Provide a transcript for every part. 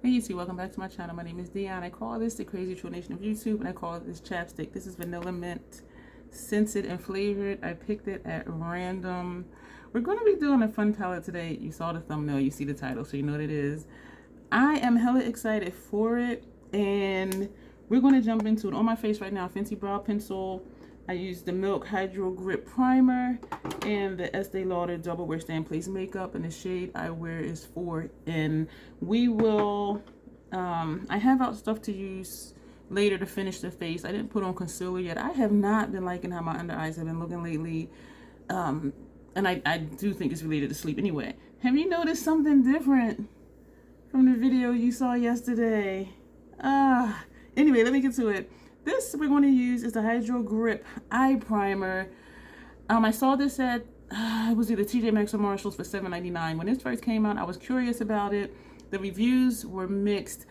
Hey YouTube, welcome back to my channel. My name is Dion. I call this the crazy troll nation of YouTube, and I call this chapstick. This is vanilla mint, scented and flavored. I picked it at random. We're going to be doing a fun palette today. You saw the thumbnail, you see the title, so you know what it is. I am hella excited for it, and we're going to jump into it. On my face right now, Fenty Brow Pencil. I used the Milk Hydro Grip Primer and the Estee Lauder Double Wear Stay in Place Makeup, and the shade I wear is 4N. We will, I have out stuff to use later to finish the face. I didn't put on concealer yet. I have not been liking how my under eyes have been looking lately. And I do think it's related to sleep. Anyway, have you noticed something different from the video you saw yesterday? Anyway, let me get to it. This we're going to use is the Hydro Grip Eye Primer. I saw this at, it was either TJ Maxx or Marshalls for $7.99. When this first came out, I was curious about it. The reviews were mixed,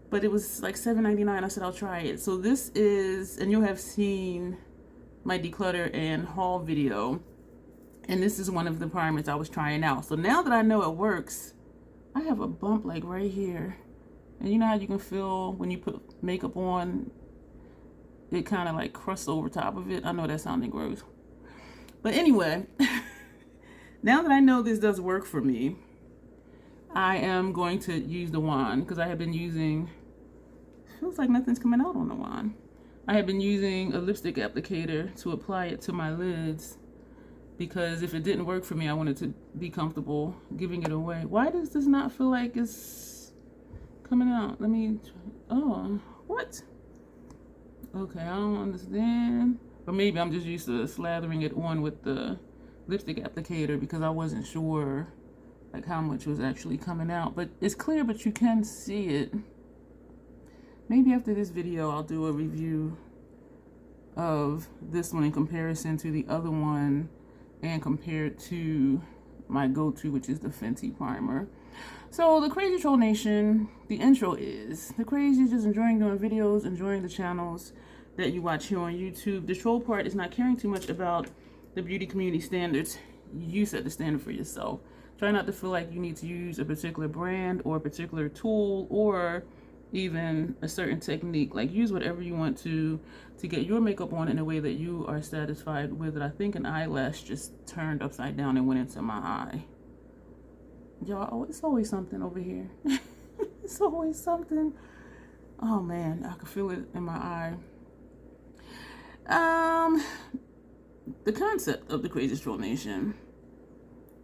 but it was like $7.99. I said, I'll try it. So this is, and you'll have seen my declutter and haul video. And this is one of the primers I was trying out. So now that I know it works, I have a bump like right here. And you know how you can feel when you put makeup on, it kind of like crusts over top of it. I know that sounded gross. But anyway, now that I know this does work for me, I am going to use the wand because I have been using, feels like nothing's coming out on the wand. I have been using a lipstick applicator to apply it to my lids because if it didn't work for me, I wanted to be comfortable giving it away. Why does this not feel like it's coming out? Let me, oh, what? Okay, I don't understand. Or maybe I'm just used to slathering it on with the lipstick applicator because I wasn't sure like how much was actually coming out. But it's clear, but you can see it. Maybe after this video, I'll do a review of this one in comparison to the other one and compare it to my go-to, which is the Fenty primer. So the Crazy Troll Nation, the intro is, the crazy is just enjoying doing videos, enjoying the channels that you watch here on YouTube. The troll part is not caring too much about the beauty community standards. You set the standard for yourself. Try not to feel like you need to use a particular brand or a particular tool or even a certain technique. Like use whatever you want to get your makeup on in a way that you are satisfied with it. I think an eyelash just turned upside down and went into my eye. Y'all, it's always something over here. It's always something. Oh man, I can feel it in my eye. The concept of the Crazy Troll Nation.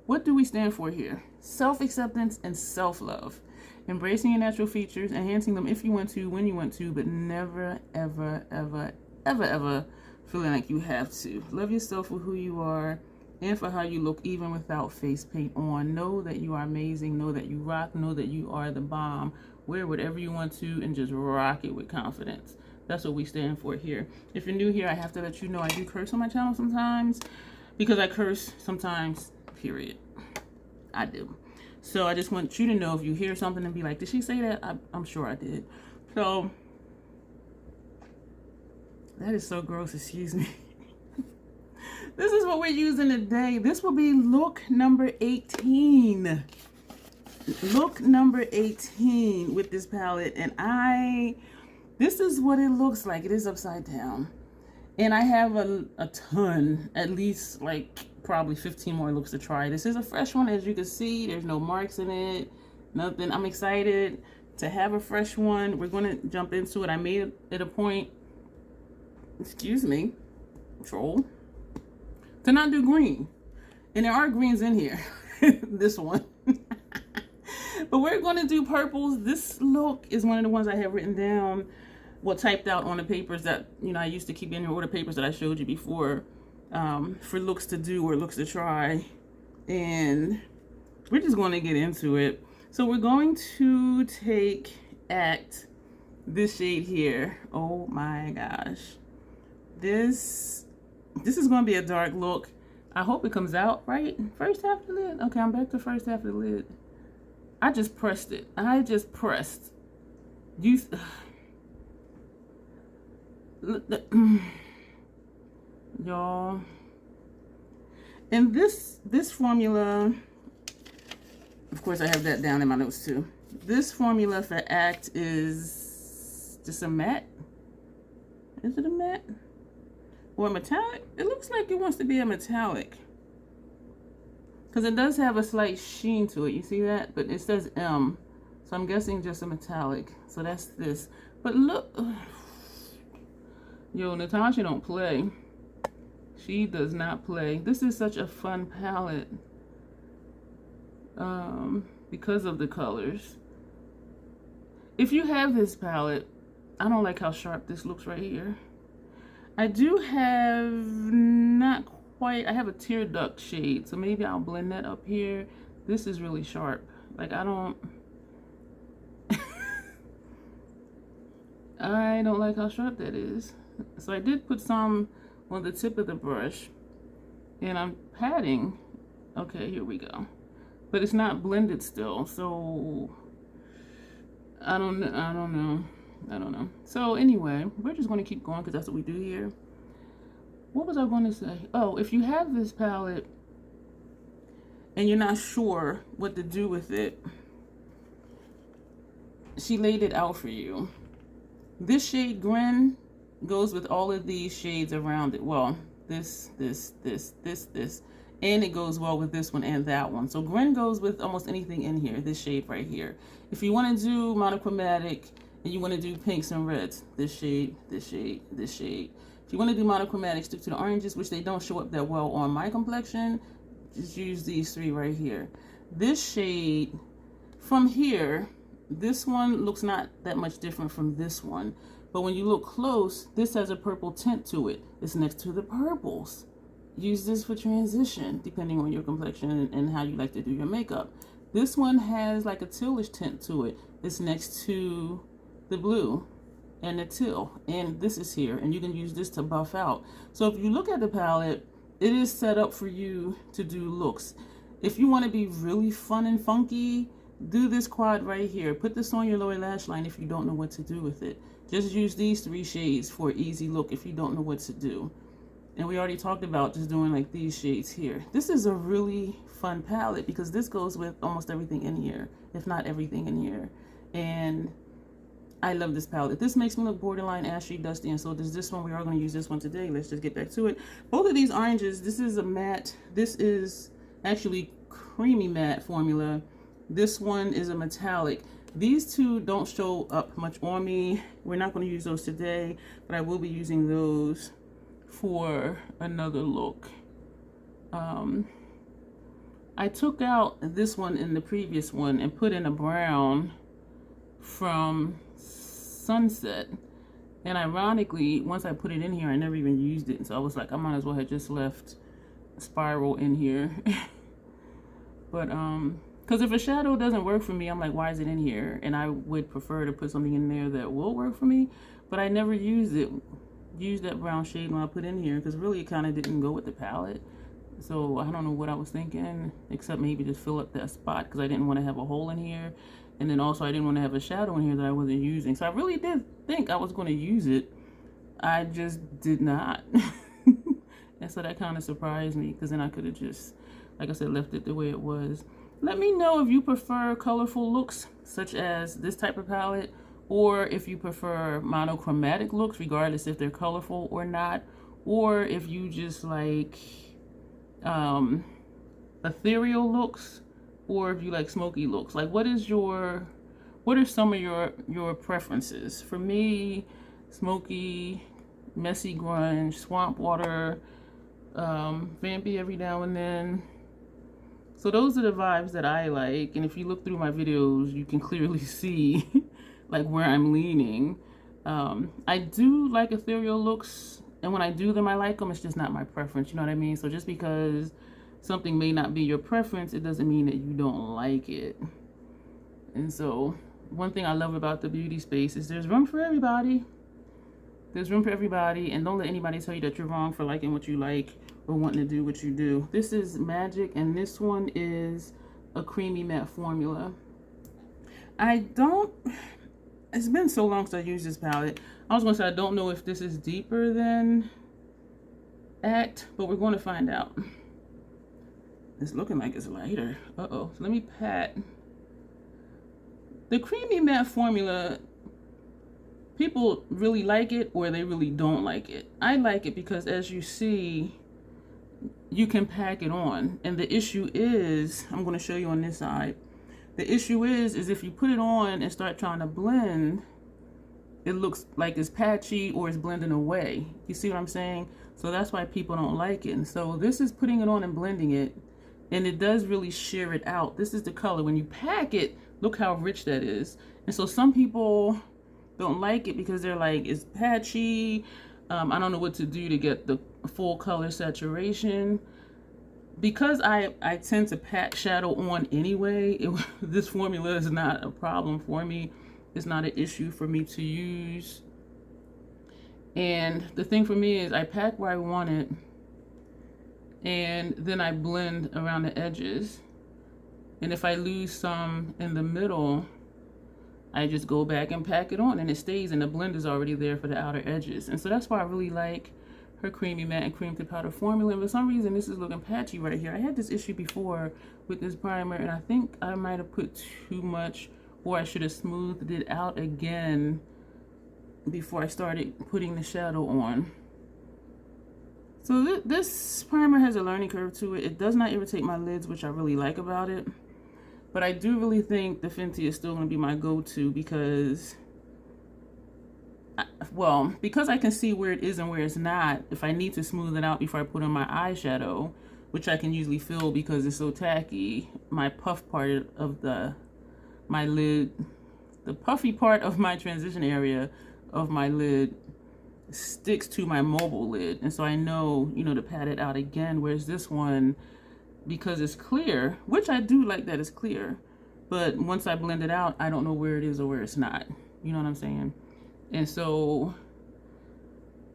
What do we stand for here? Self-acceptance and self-love. Embracing your natural features, enhancing them if you want to, when you want to, but never, ever, ever, ever, ever feeling like you have to. Love yourself for who you are and for how you look even without face paint on. Know that you are amazing. Know that you rock. Know that you are the bomb. Wear whatever you want to and just rock it with confidence. That's what we stand for here. If you're new here, I have to let you know I do curse on my channel sometimes because I curse sometimes, period. I do. So I just want you to know if you hear something and be like, did she say that? I'm sure I did. So that is so gross, excuse me. This is what we're using today. This will be look number 18. Look number 18 with this palette. And this is what it looks like. It is upside down. And I have a ton, at least like probably 15 more looks to try. This is a fresh one, as you can see. There's no marks in it, nothing. I'm excited to have a fresh one. We're going to jump into it. I made it a point, excuse me, troll, to not do green. And there are greens in here, this one. But we're going to do purples. This look is one of the ones I have written down, well, typed out on the papers that, you know, I used to keep in order papers that I showed you before, for looks to do or looks to try. And we're just going to get into it. So we're going to take this shade here. Oh my gosh. This is going to be a dark look. I hope it comes out right. First half of the lid. Okay, I'm back to first half of the lid. I just pressed it. I just pressed. Y'all. And this formula, of course I have that down in my notes too. This formula for Act is just a matte. Is it a matte? Or a metallic? It looks like it wants to be a metallic. Because it does have a slight sheen to it. You see that? But it says M. So I'm guessing just a metallic. So that's this. But look. Yo, Natasha don't play. She does not play. This is such a fun palette. Because of the colors. If you have this palette, I don't like how sharp this looks right here. I do have not quite, I have a tear duct shade, so maybe I'll blend that up here. This is really sharp. Like I don't like how sharp that is. So I did put some on the tip of the brush and I'm patting. Okay, here we go. But it's not blended still, so I don't know. So anyway, we're just going to keep going because that's what we do here. What was I going to say? Oh, if you have this palette and you're not sure what to do with it, she laid it out for you. This shade Grin goes with all of these shades around it. Well, this, and it goes well with this one and that one. So Grin goes with almost anything in here, this shade right here. If you want to do monochromatic and you want to do pinks and reds, this shade, this shade, this shade. If you want to do monochromatic, stick to the oranges, which they don't show up that well on my complexion. Just use these three right here. This shade from here, this one looks not that much different from this one. But when you look close, this has a purple tint to it. It's next to the purples. Use this for transition, depending on your complexion and how you like to do your makeup. This one has like a tealish tint to it. It's next to the blue and the teal. And this is here, and you can use this to buff out. So if you look at the palette, it is set up for you to do looks. If you want to be really fun and funky, do this quad right here. Put this on your lower lash line if you don't know what to do with it. Just use these three shades for an easy look if you don't know what to do. And we already talked about just doing like these shades here. This is a really fun palette because this goes with almost everything in here, if not everything in here. And I love this palette. This makes me look borderline ashy, dusty, and so does this one. We are going to use this one today. Let's just get back to it. Both of these oranges, this is a matte. This is actually creamy matte formula. This one is a metallic. These two don't show up much on me. We're not going to use those today, but I will be using those for another look. I took out this one in the previous one and put in a brown from Sunset, and ironically once I put it in here I never even used it, so I was like I might as well have just left Spiral in here. But because if a shadow doesn't work for me, I'm like, why is it in here? And I would prefer to put something in there that will work for me, but I never used it. Use that brown shade when I put in here because really it kind of didn't go with the palette. So I don't know what I was thinking, except maybe just fill up that spot because I didn't want to have a hole in here, and then also I didn't want to have a shadow in here that I wasn't using. So I really did think I was going to use it, I just did not. And so that kind of surprised me because then I could have just, like I said, left it the way it was. Let me know if you prefer colorful looks such as this type of palette, or if you prefer monochromatic looks regardless if they're colorful or not, or if you just like ethereal looks, or if you like smoky looks. Like what are some of your preferences? For me, smoky, messy grunge, swamp water, vampy every now and then. So those are the vibes that I like, and if you look through my videos you can clearly see like where I'm leaning. I do like ethereal looks, and when I do them I like them. It's just not my preference, you know what I mean? So just because something may not be your preference, it doesn't mean that you don't like it. And so one thing I love about the beauty space is there's room for everybody. There's room for everybody, and don't let anybody tell you that you're wrong for liking what you like or wanting to do what you do. This is Magic, and this one is a creamy matte formula. It's been so long since I used this palette. I was going to say I don't know if this is deeper than Act, but we're going to find out. It's looking like it's lighter. Uh-oh. So let me pat The creamy matte formula, people really like it or they really don't like it. I like it because, as you see, you can pack it on. And the issue is, I'm going to show you on this side. The issue is if you put it on and start trying to blend, it looks like it's patchy or it's blending away. You see what I'm saying? So that's why people don't like it. And so this is putting it on and blending it, and it does really sheer it out. This is the color. When you pack it, look how rich that is. And so some people don't like it because they're like, it's patchy. I don't know what to do to get the full color saturation. Because I tend to pack shadow on anyway, this formula is not a problem for me. It's not an issue for me to use. And the thing for me is I pack where I want it, and then I blend around the edges. And if I lose some in the middle, I just go back and pack it on, and it stays, and the blend is already there for the outer edges. And so that's why I really like her creamy matte and cream to powder formula. And for some reason, this is looking patchy right here. I had this issue before with this primer, and I think I might have put too much, or I should have smoothed it out again before I started putting the shadow on. So this primer has a learning curve to it. It does not irritate my lids, which I really like about it. But I do really think the Fenty is still going to be my go-to because, well, because I can see where it is and where it's not. If I need to smooth it out before I put on my eyeshadow, which I can usually feel because it's so tacky, my puff part of my lid, the puffy part of my transition area of my lid sticks to my mobile lid, and so I know, you know, to pat it out again. Whereas this one, because it's clear, which I do like that it's clear, but once I blend it out, I don't know where it is or where it's not. You know what I'm saying? And so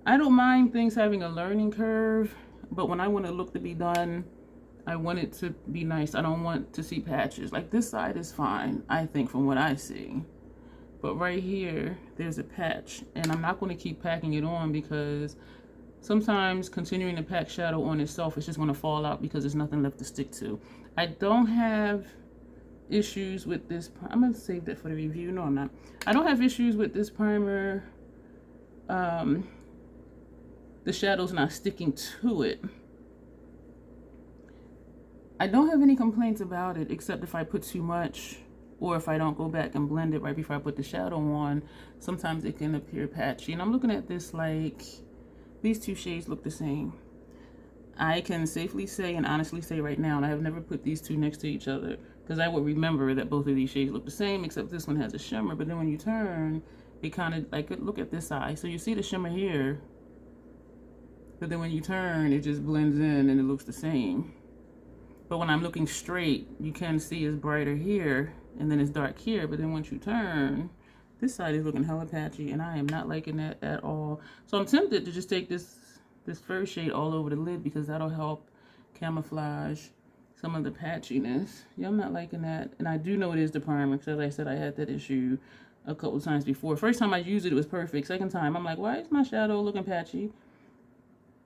I don't mind things having a learning curve, but when I want a look to be done, I want it to be nice. I don't want to see patches. Like this side is fine, I think, from what I see. But right here, there's a patch, and I'm not going to keep packing it on because sometimes continuing to pack shadow on itself is just going to fall out because there's nothing left to stick to. I don't have issues with this. I'm going to save that for the review. No, I'm not. I don't have issues with this primer. The shadow's not sticking to it. I don't have any complaints about it, except if I put too much, or if I don't go back and blend it right before I put the shadow on, sometimes it can appear patchy. And I'm looking at this like, these two shades look the same. I can safely say and honestly say right now, and I have never put these two next to each other, because I would remember that both of these shades look the same, except this one has a shimmer. But then when you turn, it kind of, like, look at this eye. So you see the shimmer here, but then when you turn, it just blends in and it looks the same. But when I'm looking straight, you can see it's brighter here, and then it's dark here. But then once you turn, this side is looking hella patchy, and I am not liking that at all. So I'm tempted to just take this first shade all over the lid, because that'll help camouflage some of the patchiness. Yeah, I'm not liking that. And I do know it is the primer, because as I said, I had that issue a couple times before. First time I used it, it was perfect. Second time, I'm like, why is my shadow looking patchy?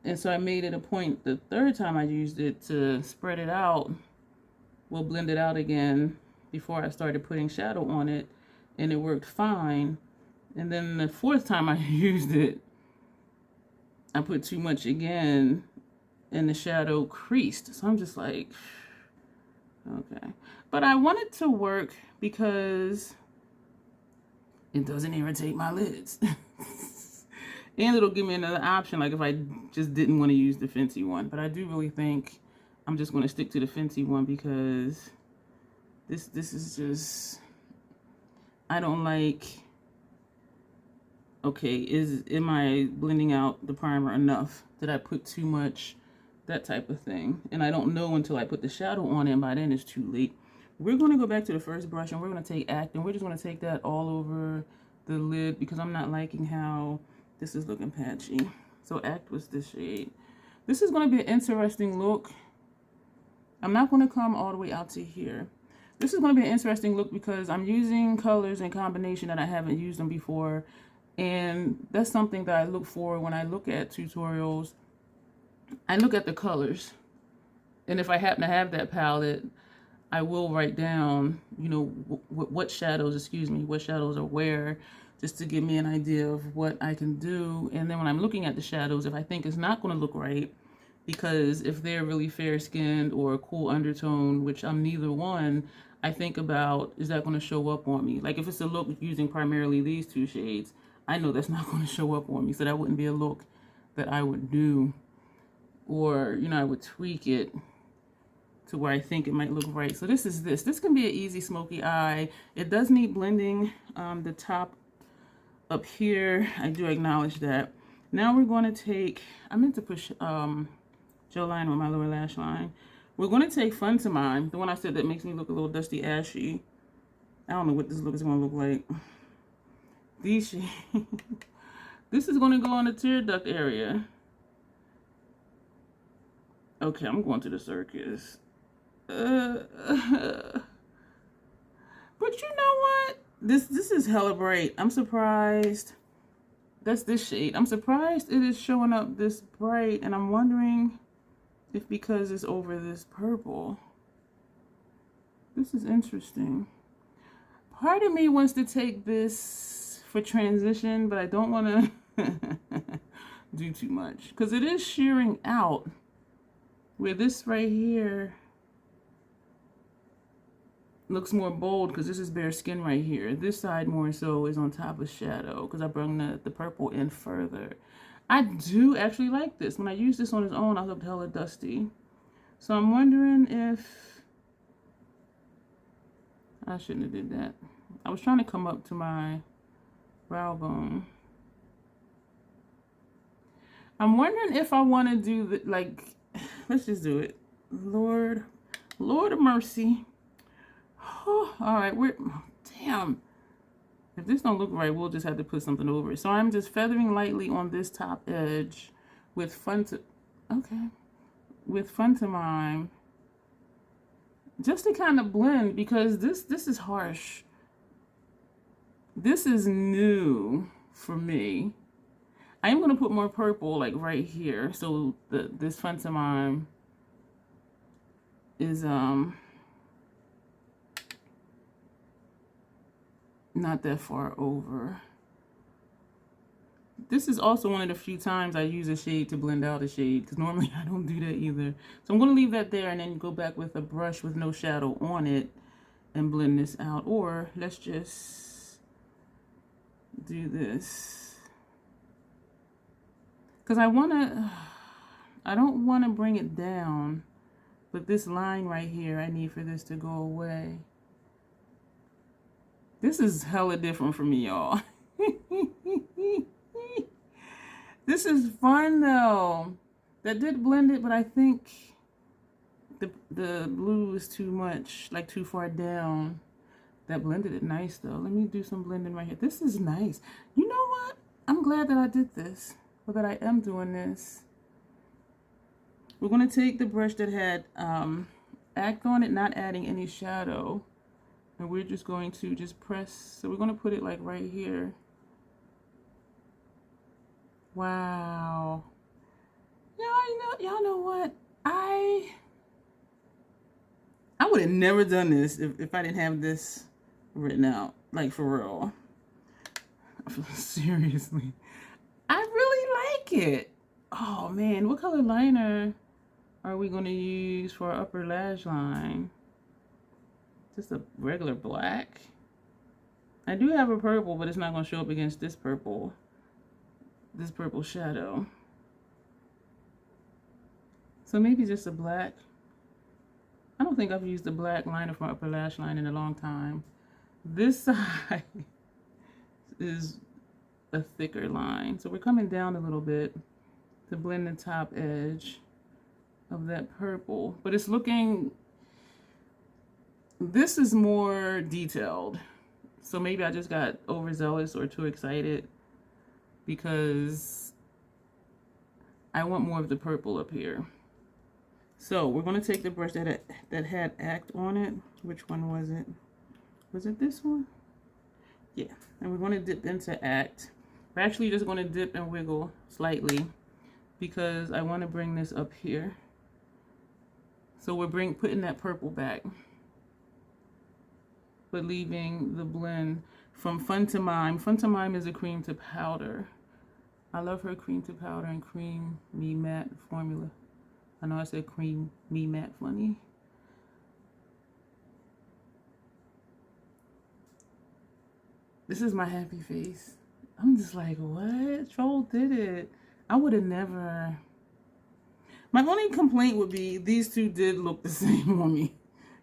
And so I made it a point the third time I used it to spread it out. We'll blend it out again before I started putting shadow on it, and it worked fine. And then the fourth time I used it, I put too much again, and the shadow creased. So I'm just like, okay. But I want it to work because it doesn't irritate my lids. And it'll give me another option, like if I just didn't want to use the Fenty one. But I do really think I'm just going to stick to the Fenty one, because this is just, I don't like, okay, am I blending out the primer enough? Did I put too much? That type of thing. And I don't know until I put the shadow on it, and by then it's too late. We're going to go back to the first brush, and we're going to take Act, and we're just going to take that all over the lid, because I'm not liking how this is looking patchy. So Act was this shade. This is going to be an interesting look. I'm not going to come all the way out to here. This is going to be an interesting look because I'm using colors in combination that I haven't used them before. And that's something that I look for when I look at tutorials. I look at the colors. And if I happen to have that palette, I will write down, you know, what shadows, excuse me, what shadows are where, just to give me an idea of what I can do. And then when I'm looking at the shadows, if I think it's not going to look right, because if they're really fair skinned or a cool undertone, which I'm neither one, I think about, is that going to show up on me? Like if it's a look using primarily these two shades, I know that's not going to show up on me. So that wouldn't be a look that I would do. Or, you know, I would tweak it to where I think it might look right. So this is this. This can be an easy smoky eye. It does need blending. The top up here, I do acknowledge that. Now we're going to take, I meant to push gel line on my lower lash line. We're going to take Fun to Mine, the one I said that makes me look a little dusty ashy. I don't know what this look is going to look like. These shades. This is going to go on the tear duct area. Okay, I'm going to the Circus. But you know what? This is hella bright. I'm surprised. That's this shade. I'm surprised it is showing up this bright, and I'm wondering if because it's over this purple. This is interesting. Part of me wants to take this for transition, but I don't want to do too much because it is shearing out. Where this right here looks more bold because this is bare skin right here. This side more so is on top of shadow because I brought the purple in further. I do actually like this. When I use this on its own, I look hella dusty. So I'm wondering if I shouldn't have did that. I was trying to come up to my brow bone. I'm wondering if I want to do the, like, let's just do it. Lord of mercy. Oh, all right, damn. If this don't look right, we'll just have to put something over it. So I'm just feathering lightly on this top edge with Fun to Mine. Just to kind of blend, because this is harsh. This is new for me. I am going to put more purple like right here. So this Fun to Mine is not that far over. This is also one of the few times I use a shade to blend out a shade, because normally I don't do that either. So I'm going to leave that there and then go back with a brush with no shadow on it and blend this out. Or let's just do this. Because I don't want to bring it down, but this line right here, I need for this to go away. This is hella different for me, y'all. This is fun though. That did blend it, but I think the blue is too much, like too far down. That blended it nice though. Let me do some blending right here. This is nice. You know what? I'm glad that I did this, or that I am doing this. We're going to take the brush that had Act on it, not adding any shadow. And we're just going to just press. So we're going to put it like right here. Wow. Y'all know what? I would have never done this if I didn't have this written out. Like for real. Seriously. I really like it. Oh man, what color liner are we going to use for our upper lash line? Just a regular black. I do have a purple, but it's not going to show up against this purple shadow. So maybe just a black. I don't think I've used a black liner for my upper lash line in a long time. This side is a thicker line. So we're coming down a little bit to blend the top edge of that purple. But it's looking, this is more detailed. So maybe I just got overzealous or too excited because I want more of the purple up here. So we're going to take the brush that had Act on it. Which one was it? Was it this one? Yeah. And we're going to dip into Act. We're actually just going to dip and wiggle slightly because I want to bring this up here. So we're putting that purple back. but leaving the blend. From Fun to Mime. Fun to Mime is a cream to powder. I love her cream to powder and cream me matte formula. I know I said cream me matte funny. This is my happy face. I'm just like, what? Troll did it. I would have never. My only complaint would be these two did look the same on me.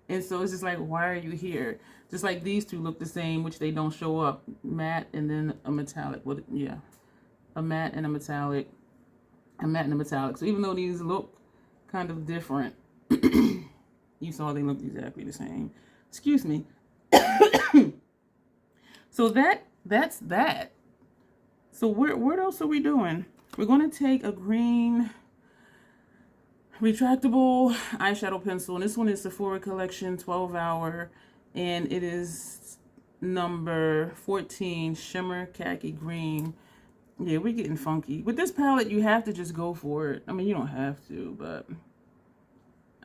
And so it's just like, why are you here? Just like these two look the same, which they don't show up. Matte and then a metallic. What? Yeah. A matte and a metallic. A matte and a metallic. So even though these look kind of different, you saw they look exactly the same. Excuse me. So that's that. So what else are we doing? We're going to take a green retractable eyeshadow pencil, and this one is Sephora Collection 12-hour, and it is number 14, shimmer khaki green. Yeah, we're getting funky with this palette. You have to just go for it. I mean, you don't have to, but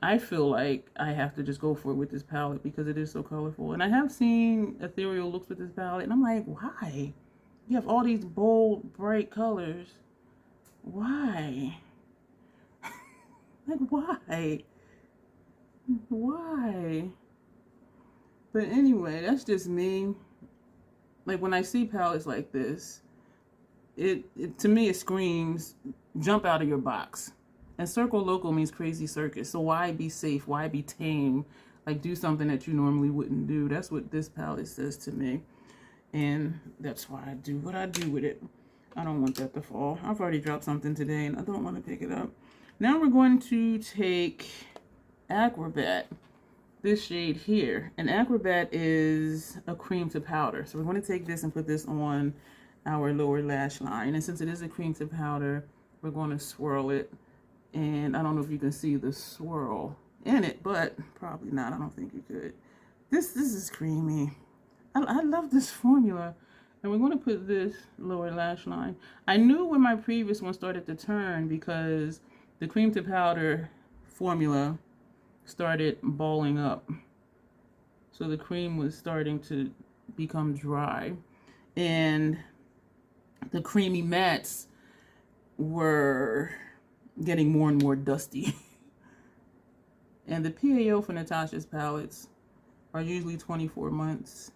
I feel like I have to just go for it with this palette because it is so colorful. And I have seen ethereal looks with this palette, and I'm like, why? You have all these bold, bright colors. Why? Like, why? Why? But anyway, that's just me. Like, when I see palettes like this, it to me, it screams, jump out of your box. And Circo Loco means crazy circus. So why be safe? Why be tame? Like, do something that you normally wouldn't do. That's what this palette says to me. And that's why I do what I do with it. I don't want that to fall. I've already dropped something today, and I don't want to pick it up. Now we're going to take Acrobat, this shade here. And Acrobat is a cream to powder. So we're going to take this and put this on our lower lash line. And since it is a cream to powder, we're going to swirl it. And I don't know if you can see the swirl in it, but probably not. I don't think you could. This is creamy. I love this formula. And we're going to put this lower lash line. I knew when my previous one started to turn because the cream to powder formula started balling up. So the cream was starting to become dry. And the creamy mattes were getting more and more dusty. And the PAO for Natasha's palettes are usually 24 months.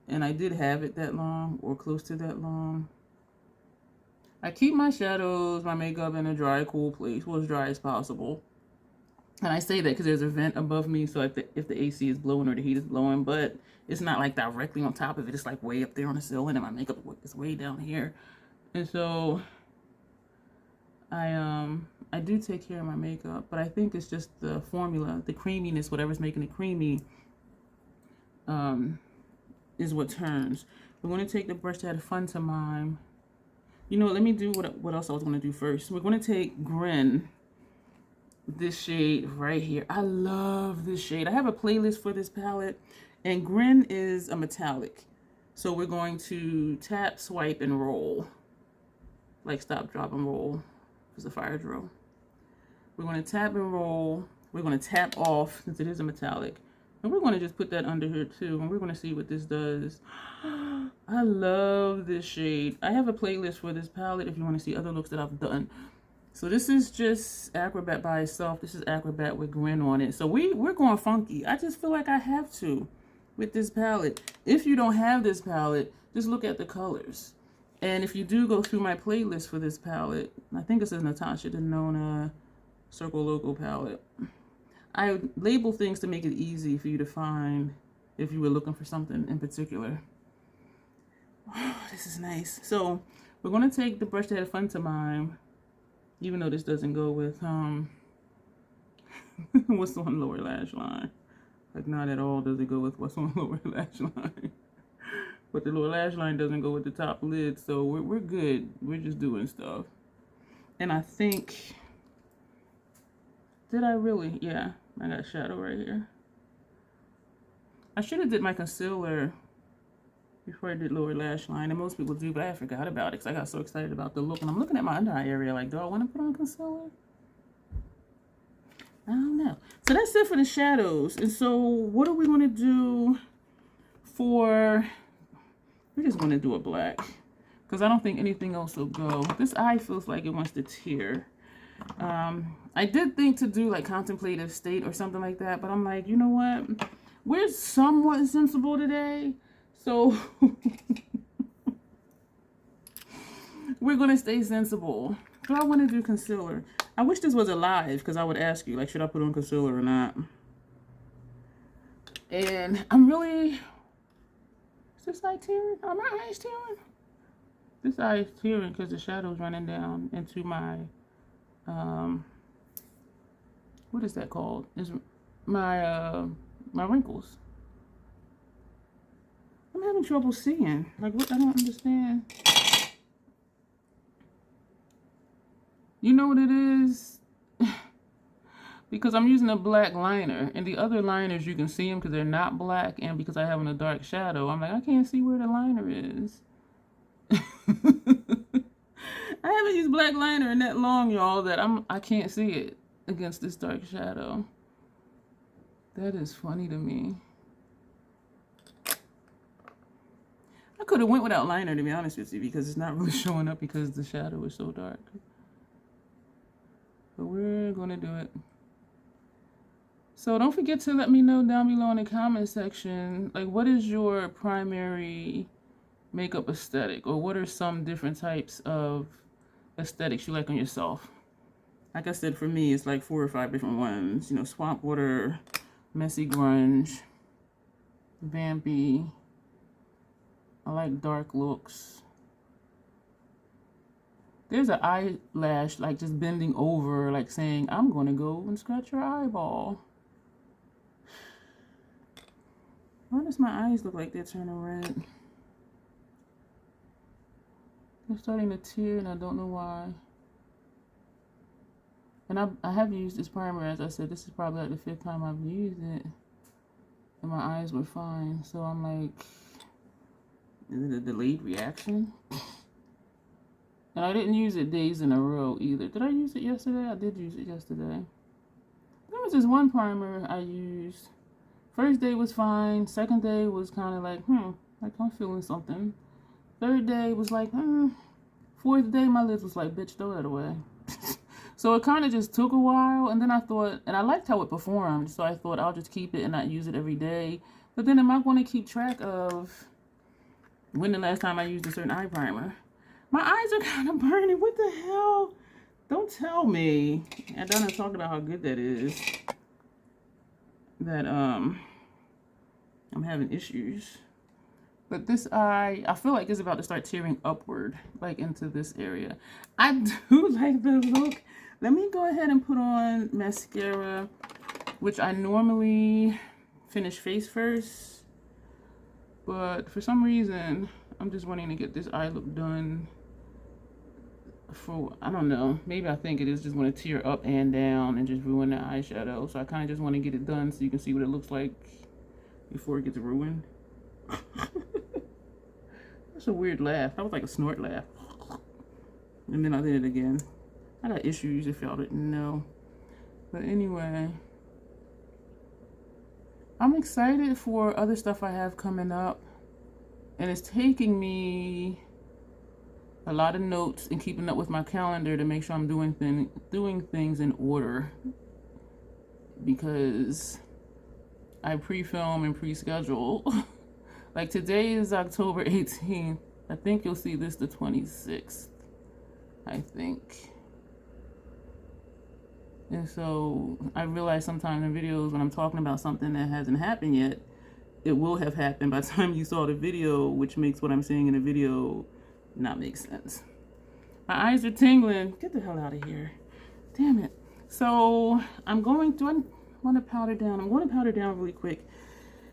And I did have it that long or close to that long. I keep my shadows, my makeup in a dry, cool place, well, as dry as possible. And I say that because there's a vent above me, so if the AC is blowing or the heat is blowing, but it's not like directly on top of it. It's like way up there on the ceiling, and my makeup is way down here. And so I do take care of my makeup, but I think it's just the formula, the creaminess, whatever's making it creamy, is what turns. We're going to take the brush that had Fun to Mime. You know, let me do what else I was going to do first. We're going to take Grin, this shade right here. I love this shade. I have a playlist for this palette, and Grin is a metallic. So we're going to tap, swipe, and roll. Like stop, drop, and roll. It's a fire drill. We're going to tap and roll. We're going to tap off, since it is a metallic. And we're going to just put that under here too, and we're going to see what this does. I love this shade. I have a playlist for this palette if you want to see other looks that I've done. So this is just Acrobat by itself. This is Acrobat with Grin on it. So we're going funky. I just feel like I have to with this palette. If you don't have this palette, just look at the colors. And if you do go through my playlist for this palette, I think it says Natasha Denona Circo Loco palette. I label things to make it easy for you to find if you were looking for something in particular. Oh, this is nice. So we're going to take the brush that had Fun to Mime, even though this doesn't go with what's on lower lash line. Like, not at all does it go with what's on lower lash line. But the lower lash line doesn't go with the top lid, so we're good. We're just doing stuff. And I think, did I really? Yeah, I got shadow right here. I should have did my concealer before I did lower lash line, and most people do, but I forgot about it because I got so excited about the look. And I'm looking at my under eye area like, do I want to put on concealer? I don't know. So that's it for the shadows. And so what are we going to do we're just going to do a black because I don't think anything else will go. This eye feels like it wants to tear. I did think to do like contemplative state or something like that, but I'm like, you know what? We're somewhat sensible today, so we're going to stay sensible. Do I want to do concealer? I wish this was a live because I would ask you, like, should I put on concealer or not? And I'm really... Is this eye tearing? Are my eyes tearing? This eye is tearing because the shadow's running down into my... what is that called? Is my my wrinkles. I'm having trouble seeing. Like, what? I don't understand. You know what it is? Because I'm using a black liner, and the other liners you can see them because they're not black, and because I have a dark shadow, I'm like, I can't see where the liner is. I haven't used black liner in that long, y'all, that I can't see it against this dark shadow. That is funny to me. I could have went without liner, to be honest with you, because it's not really showing up because the shadow is so dark. But we're gonna do it. So don't forget to let me know down below in the comment section, like, what is your primary makeup aesthetic, or what are some different types of aesthetics you like on yourself? Like I said, for me, it's like 4 or 5 different ones. You know, swamp water, messy grunge, vampy. I like dark looks. There's an eyelash like just bending over, like saying, I'm gonna go and scratch your eyeball. Why does my eyes look like they're turning red? They're starting to tear and I don't know why. And I have used this primer, as I said, this is probably like the 5th time I've used it. And my eyes were fine. So I'm like, is it a delayed reaction? And I didn't use it days in a row either. Did I use it yesterday? I did use it yesterday. There was this one primer I used. First day was fine. Second day was kind of like, like I'm feeling something. Third day was like, Fourth day, my lids was like, bitch, throw that away. So it kind of just took a while. And then I thought, and I liked how it performed. So I thought I'll just keep it and not use it every day. But then am I going to keep track of when the last time I used a certain eye primer? My eyes are kind of burning. What the hell? Don't tell me. And Donna talked about how good that is. That I'm having issues. But this eye, I feel like it's about to start tearing upward, like into this area. I do like the look. Let me go ahead and put on mascara, which I normally finish face first. But for some reason, I'm just wanting to get this eye look done. For, I don't know, maybe I think it is just going to tear up and down and just ruin the eyeshadow. So I kind of just want to get it done so you can see what it looks like before it gets ruined. That's a weird laugh. That was like a snort laugh. And then I did it again. I got issues if y'all didn't know. But anyway, I'm excited for other stuff I have coming up. And it's taking me a lot of notes and keeping up with my calendar to make sure I'm doing things in order, because I pre-film and pre-schedule. Like today is October 18th. I think you'll see this the 26th, I think. And so I realize sometimes in videos when I'm talking about something that hasn't happened yet, it will have happened by the time you saw the video, which makes what I'm saying in the video not make sense. My eyes are tingling. Get the hell out of here. Damn it. So I'm going to, I want to powder down. I'm going to powder down really quick.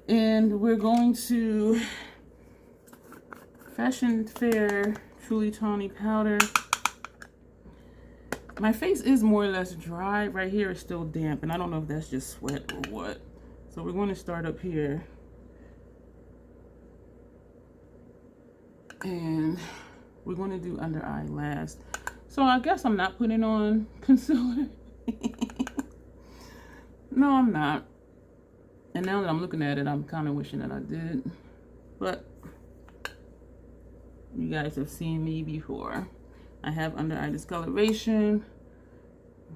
And we're going to Fashion Fair Truly Tawny Powder. My face is more or less dry. Right here is still damp. And I don't know if that's just sweat or what. So we're going to start up here. And we're going to do under eye last. So I guess I'm not putting on concealer. No, I'm not. And now that I'm looking at it, I'm kind of wishing that I did. but you guys have seen me before. I have under eye discoloration.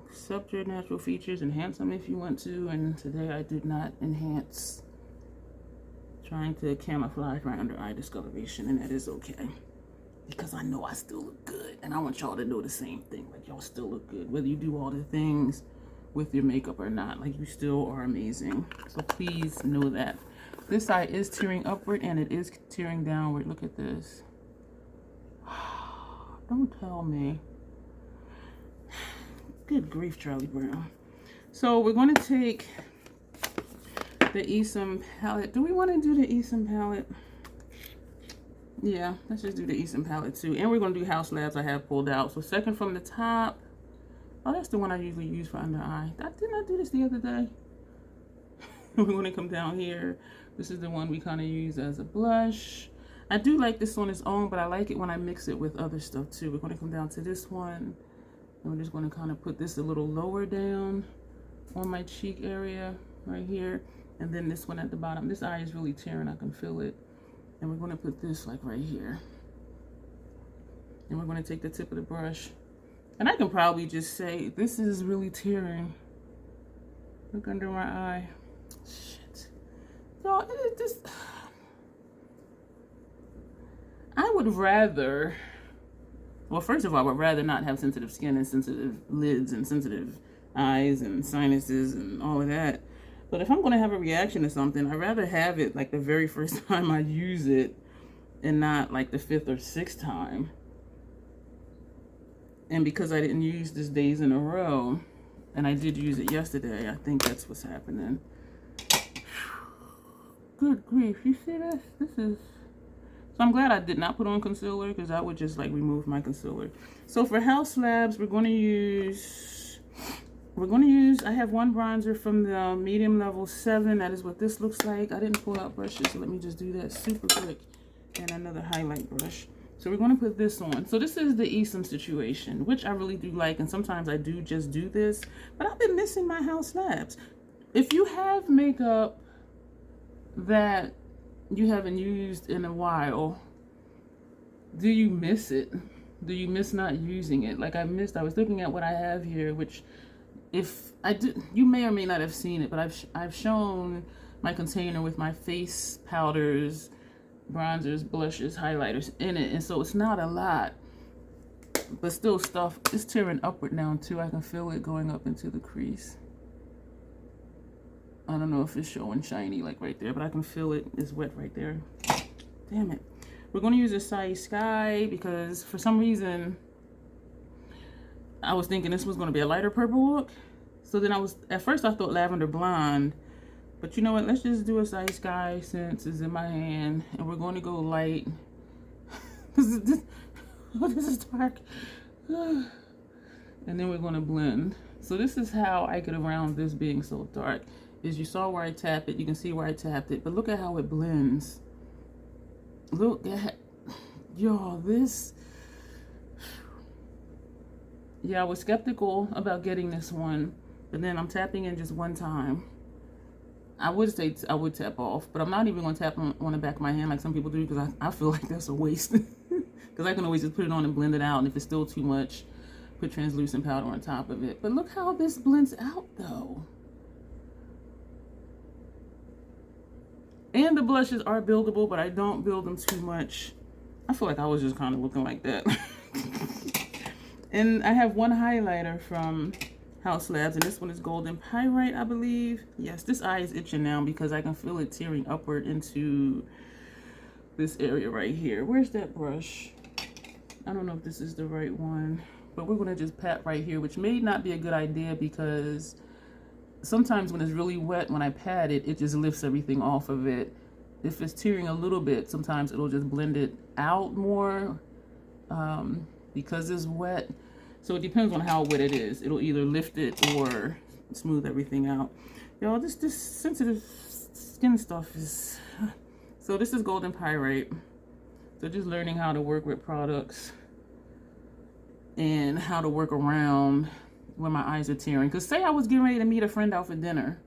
Accept your natural features, enhance them if you want to, and today I did not enhance. Trying to camouflage my under eye discoloration, and that is okay. Because I know I still look good, and I want y'all to know the same thing. Like, y'all still look good, whether you do all the things with your makeup or not. Like, you still are amazing. So please know that. This eye is tearing upward, and it is tearing downward. Look at this. Don't tell me. Good grief, Charlie Brown. So we're going to take the Esom palette. Do we want to do the Esom palette? Yeah, let's just do the Esom palette too. And we're going to do Haus Labs I have pulled out. So second from the top. Oh, that's the one I usually use for under eye. Didn't I do this the other day? We're going to come down here. This is the one we kind of use as a blush. I do like this on its own, but I like it when I mix it with other stuff too. We're going to come down to this one. And we're just going to kind of put this a little lower down on my cheek area right here. And then this one at the bottom. This eye is really tearing. I can feel it. And we're going to put this like right here. And we're going to take the tip of the brush. And I can probably just say, this is really tearing. Look under my eye. Shit. Y'all, it is just... I would rather... Well, first of all, I would rather not have sensitive skin and sensitive lids and sensitive eyes and sinuses and all of that. But if I'm going to have a reaction to something, I'd rather have it like the very first time I use it and not like the 5th or 6th time. And because I didn't use this days in a row, and I did use it yesterday, I think that's what's happening. Good grief, you see this? This is... So I'm glad I did not put on concealer because that would just like remove my concealer. So for Haus Labs, we're going to use, I have one bronzer from the medium level 7. That is what this looks like. I didn't pull out brushes, so let me just do that super quick. And another highlight brush. So we're going to put this on. So this is the Esom situation, which I really do like. And sometimes I do just do this. But I've been missing my Haus Labs. If you have makeup that you haven't used in a while, do you miss it? Do you miss not using it? Like I was looking at what I have here, which if I did, you may or may not have seen it, but I've shown my container with my face powders, bronzers, blushes, highlighters in it. And so it's not a lot, but still stuff is tearing upward now too. I can feel it going up into the crease. I don't know if it's showing shiny like right there, but I can feel it. It's wet right there. Damn it. We're going to use Acai Sky because for some reason I was thinking this was going to be a lighter purple look. So then at first I thought Lavender Blonde, but you know what? Let's just do Acai Sky since it's in my hand, and we're going to go light. This is dark. And then we're going to blend. So this is how I get around this being so dark. Is you saw where I tapped it, you can see where I tapped it, but look at how it blends. Look at, y'all, this. Yeah, I was skeptical about getting this one, but then I'm tapping in just one time. I would say I would tap off, but I'm not even going to tap on the back of my hand like some people do because I feel like that's a waste. Because I can always just put it on and blend it out, and if it's still too much, put translucent powder on top of it. But look how this blends out, though. And the blushes are buildable, but I don't build them too much. I feel like I was just kind of looking like that. And I have one highlighter from Haus Labs, and this one is Golden Pyrite, I believe. Yes, this eye is itching now because I can feel it tearing upward into this area right here. Where's that brush? I don't know if this is the right one, but we're going to just pat right here, which may not be a good idea because sometimes when it's really wet, when I pat it, it just lifts everything off of it. If it's tearing a little bit, sometimes it'll just blend it out more because it's wet. So it depends on how wet it is. It'll either lift it or smooth everything out. Y'all, this sensitive skin stuff is... So this is Golden Pyrite. So just learning how to work with products and how to work around when my eyes are tearing. Because say I was getting ready to meet a friend out for dinner.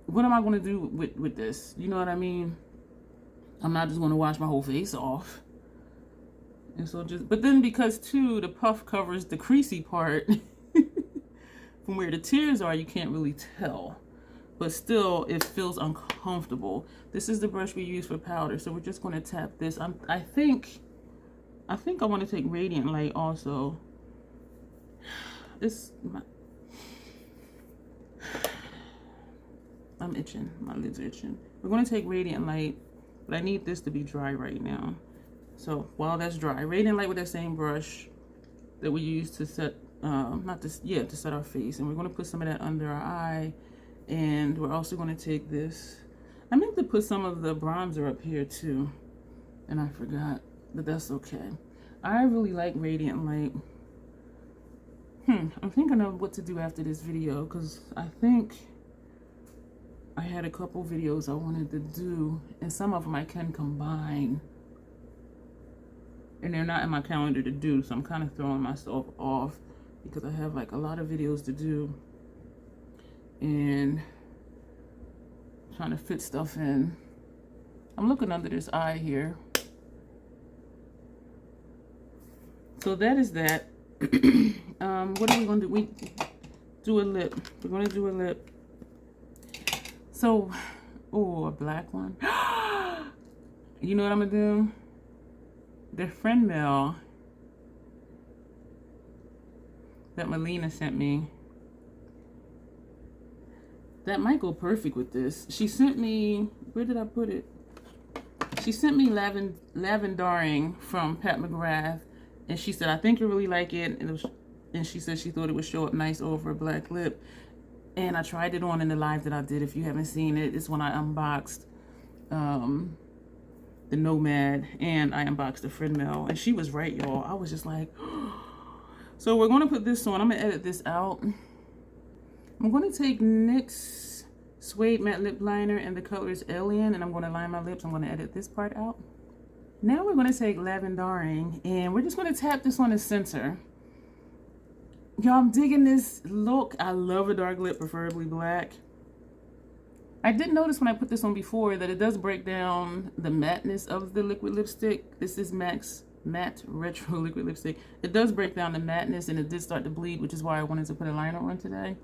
What am I going to do with this? You know what I mean? I'm not just going to wash my whole face off. And so just, but then because too, the puff covers the creasy part from where the tears are, you can't really tell. But still, it feels uncomfortable. This is the brush we use for powder. So we're just going to tap this. I think I want to take Radiant Light also. I'm itching. My lids are itching. We're going to take Radiant Light, but I need this to be dry right now. So while that's dry, Radiant Light with that same brush that we use to set, to set our face. And we're going to put some of that under our eye. And we're also going to take this. I meant to put some of the bronzer up here too. And I forgot, but that's okay. I really like Radiant Light. I'm thinking of what to do after this video, because I think I had a couple videos I wanted to do, and some of them I can combine. And they're not in my calendar to do, so I'm kind of throwing myself off because I have like a lot of videos to do and trying to fit stuff in. I'm looking under this eye here. So that is that. What are we going to do? We do a lip. We're going to do a lip. So, oh, a black one. You know what I'm going to do? The friend mail that Melina sent me. That might go perfect with this. She sent me, where did I put it? She sent me Lavendaring from Pat McGrath. And she said, I think you really like it. And she said she thought it would show up nice over a black lip. And I tried it on in the live that I did. If you haven't seen it, it's when I unboxed the Nomad and I unboxed the Friend Mail. And she was right, y'all. I was just like, so we're going to put this on. I'm going to edit this out. I'm going to take NYX Suede Matte Lip Liner and the color is Alien. And I'm going to line my lips. I'm going to edit this part out. Now we're going to take Lavendaring and we're just going to tap this on the center. Y'all, I'm digging this look. I love a dark lip, preferably black. I did notice when I put this on before that it does break down the matteness of the liquid lipstick. This is MAC's Matte Retro Liquid Lipstick. It does break down the matteness and it did start to bleed, which is why I wanted to put a liner on today.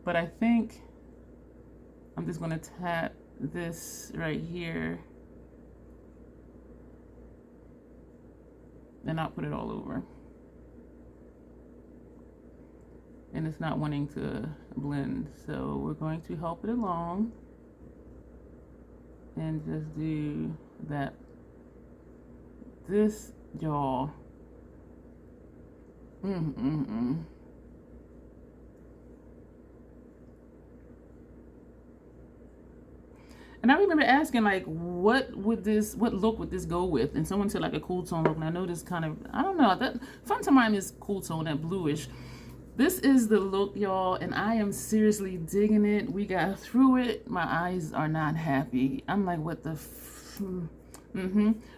But I think I'm just going to tap this right here. And not put it all over. And it's not wanting to blend, so we're going to help it along and just do that. This, y'all, and I remember asking, like, what look would this go with? And someone said like a cool tone look, and I know this kind of, I don't know, that front of mine is cool tone, that bluish. This is the look, y'all, and I am seriously digging it. We got through it. My eyes are not happy. I'm like, what the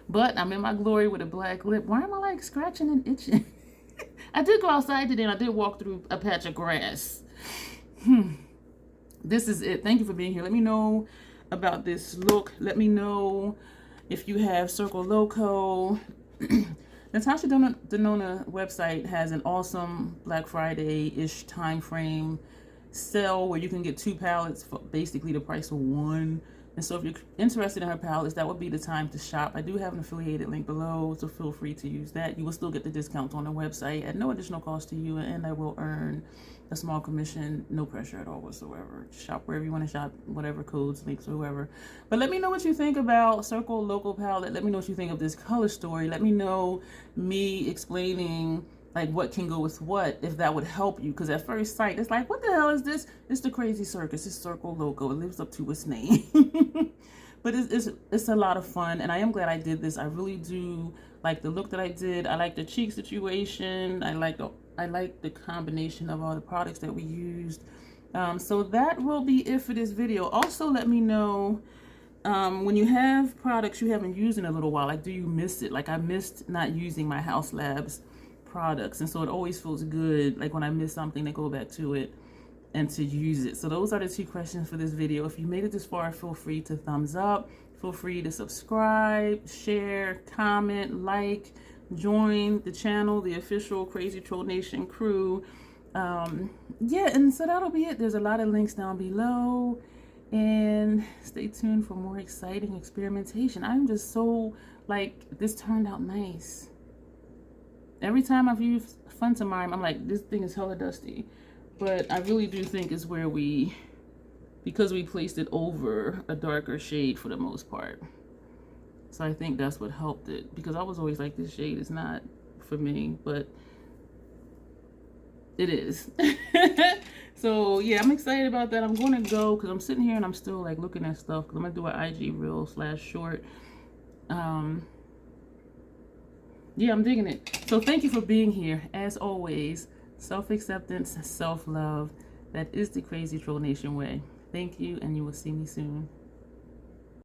But I'm in my glory with a black lip. Why am I like scratching and itching? I did go outside today and I did walk through a patch of grass. This is it. Thank you for being here. Let me know about this look. Let me know if you have Circo Loco. Natasha Denona website has an awesome Black Friday-ish time frame sale where you can get 2 palettes for basically the price of 1. And so if you're interested in her palettes, that would be the time to shop. I do have an affiliated link below, so feel free to use that. You will still get the discount on the website at no additional cost to you, and I will earn a small commission, no pressure at all whatsoever. Shop wherever you want to shop, whatever codes, links, or whoever. But let me know what you think about Circo Loco palette. Let me know what you think of this color story. Let me know me explaining like what can go with what, if that would help you. Because at first sight, it's like, what the hell is this? It's the crazy circus. It's Circo Loco. It lives up to its name. But it's a lot of fun, and I am glad I did this. I really do like the look that I did. I like the cheek situation. I like the combination of all the products that we used. So that will be it for this video. Also, let me know when you have products you haven't used in a little while, like, do you miss it? Like, I missed not using my Haus Labs products, and so it always feels good, like when I miss something, to go back to it and to use it. So those are the 2 questions for this video. If you made it this far, feel free to thumbs up. Feel free to subscribe, share, comment, like, join the channel, the official Crazy Troll Nation crew. Yeah, and so that'll be it. There's a lot of links down below, and stay tuned for more exciting experimentation. I'm just so, like, this turned out nice. Every time I've used Funtamime, I'm like, this thing is hella dusty. But I really do think it's where because we placed it over a darker shade for the most part. So I think that's what helped it, because I was always like, this shade is not for me, but it is. So yeah, I'm excited about that. I'm going to go, because I'm sitting here and I'm still like looking at stuff, because I'm going to do an IG reel / short. Yeah, I'm digging it. So thank you for being here. As always, self-acceptance, self-love. That is the Crazy Troll Nation way. Thank you, and you will see me soon.